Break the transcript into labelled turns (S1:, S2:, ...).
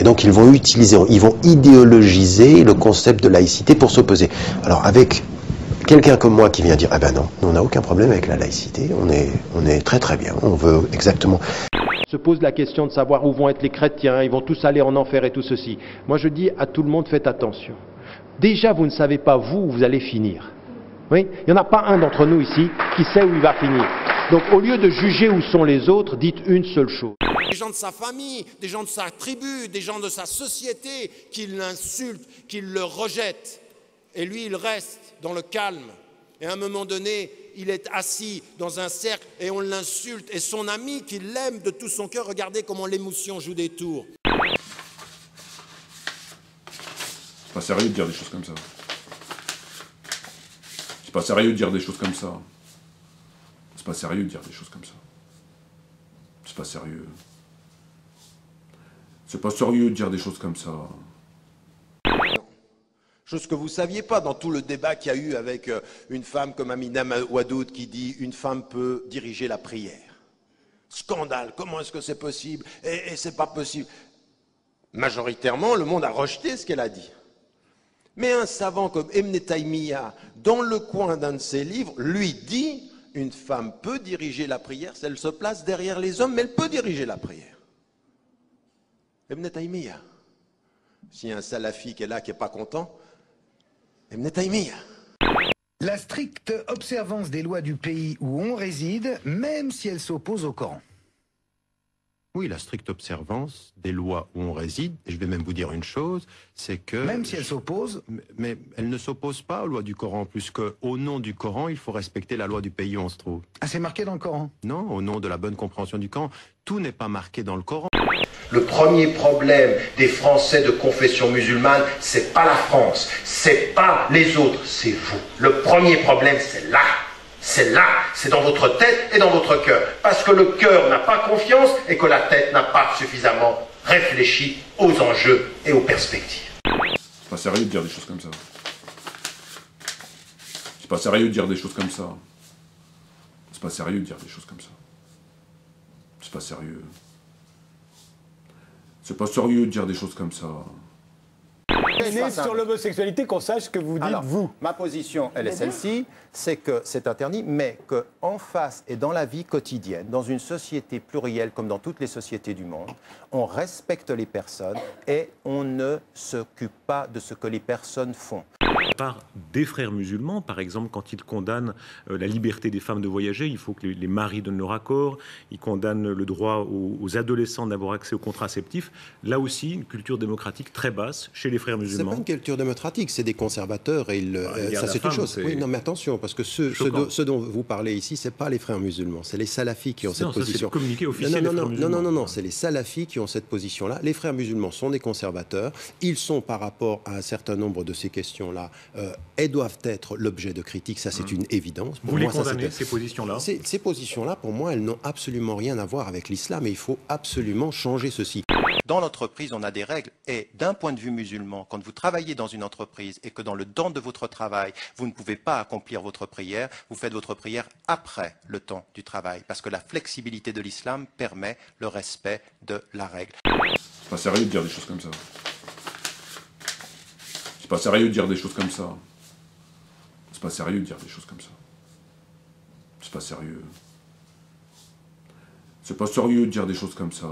S1: donc ils vont idéologiser le concept de laïcité pour s'opposer. Alors avec quelqu'un comme moi qui vient dire, ah ben non, on n'a aucun problème avec la laïcité, on est très très bien, on veut exactement...
S2: Se pose la question de savoir où vont être les chrétiens, ils vont tous aller en enfer et tout ceci. Moi je dis à tout le monde, faites attention. Déjà vous ne savez pas où vous allez finir. Oui, il n'y en a pas un d'entre nous ici qui sait où il va finir. Donc au lieu de juger où sont les autres, dites une seule chose.
S3: Des gens de sa famille, des gens de sa tribu, des gens de sa société qui l'insultent, qui le rejettent. Et lui, il reste dans le calme. Et à un moment donné, il est assis dans un cercle et on l'insulte. Et son ami qui l'aime de tout son cœur, regardez comment l'émotion joue des tours.
S4: C'est pas sérieux de dire des choses comme ça. C'est pas sérieux de dire des choses comme ça. C'est pas sérieux de dire des choses comme ça. C'est pas sérieux. C'est pas sérieux de dire des choses comme ça.
S3: Chose que vous ne saviez pas dans tout le débat qu'il y a eu avec une femme comme Amina Wadoud qui dit « une femme peut diriger la prière ». Scandale, comment est-ce que c'est possible? Et c'est pas possible. Majoritairement, le monde a rejeté ce qu'elle a dit. Mais un savant comme Ibn Taymiyyah, dans le coin d'un de ses livres, lui dit « une femme peut diriger la prière, si elle se place derrière les hommes, mais elle peut diriger la prière ». Ibn Taymiyyah. S'il y a un salafi qui est là, qui n'est pas content, Ibn Taymiyyah.
S5: La stricte observance des lois du pays où on réside, même si elles s'opposent au Coran.
S6: Oui, la stricte observance des lois où on réside, et je vais même vous dire une chose, c'est que...
S5: Même si elles s'opposent...
S6: Mais elles ne s'opposent pas aux lois du Coran, puisque au nom du Coran, il faut respecter la loi du pays où on se trouve.
S5: Ah, c'est marqué dans le Coran?
S6: Non, au nom de la bonne compréhension du Coran, tout n'est pas marqué dans le Coran.
S1: Le premier problème des Français de confession musulmane, c'est pas la France, c'est pas les autres, c'est vous. Le premier problème, c'est là. C'est là, c'est dans votre tête et dans votre cœur. Parce que le cœur n'a pas confiance et que la tête n'a pas suffisamment réfléchi aux enjeux et aux perspectives.
S4: C'est pas sérieux de dire des choses comme ça. C'est pas sérieux de dire des choses comme ça. C'est pas sérieux de dire des choses comme ça. C'est pas sérieux. C'est pas sérieux de dire des choses comme ça.
S7: Sur l'homosexualité, qu'on sache que vous dites. Alors, vous.
S8: Ma position, elle est celle-ci, c'est que c'est interdit, mais qu'en face et dans la vie quotidienne, dans une société plurielle comme dans toutes les sociétés du monde, on respecte les personnes et on ne s'occupe pas de ce que les personnes font.
S9: Par des frères musulmans, par exemple, quand ils condamnent la liberté des femmes de voyager, il faut que les maris donnent leur accord, ils condamnent le droit aux adolescents d'avoir accès aux contraceptifs. Là aussi, une culture démocratique très basse chez les frères musulmans.
S10: C'est pas une culture démocratique, c'est des conservateurs et ça c'est une chose. Oui, non mais attention, parce que ceux dont vous parlez ici, c'est pas les frères musulmans, c'est les salafis qui ont cette position.
S9: C'est le communiqué officiel des frères musulmans.
S10: Non, c'est les salafis qui ont cette position-là. Les frères musulmans sont des conservateurs, ils sont par rapport à un certain nombre de ces questions-là, elles doivent être l'objet de critiques, ça c'est une évidence.
S9: Vous les condamnez, ces positions-là?
S10: Ces positions-là, pour moi, elles n'ont absolument rien à voir avec l'islam et il faut absolument changer ceci.
S8: Dans l'entreprise, on a des règles et d'un point de vue musulman, quand vous travaillez dans une entreprise et que dans le temps de votre travail, vous ne pouvez pas accomplir votre prière, vous faites votre prière après le temps du travail parce que la flexibilité de l'islam permet le respect de la règle.
S4: C'est pas sérieux de dire des choses comme ça. C'est pas sérieux de dire des choses comme ça. C'est pas sérieux de dire des choses comme ça. C'est pas sérieux. C'est pas sérieux de dire des choses comme ça.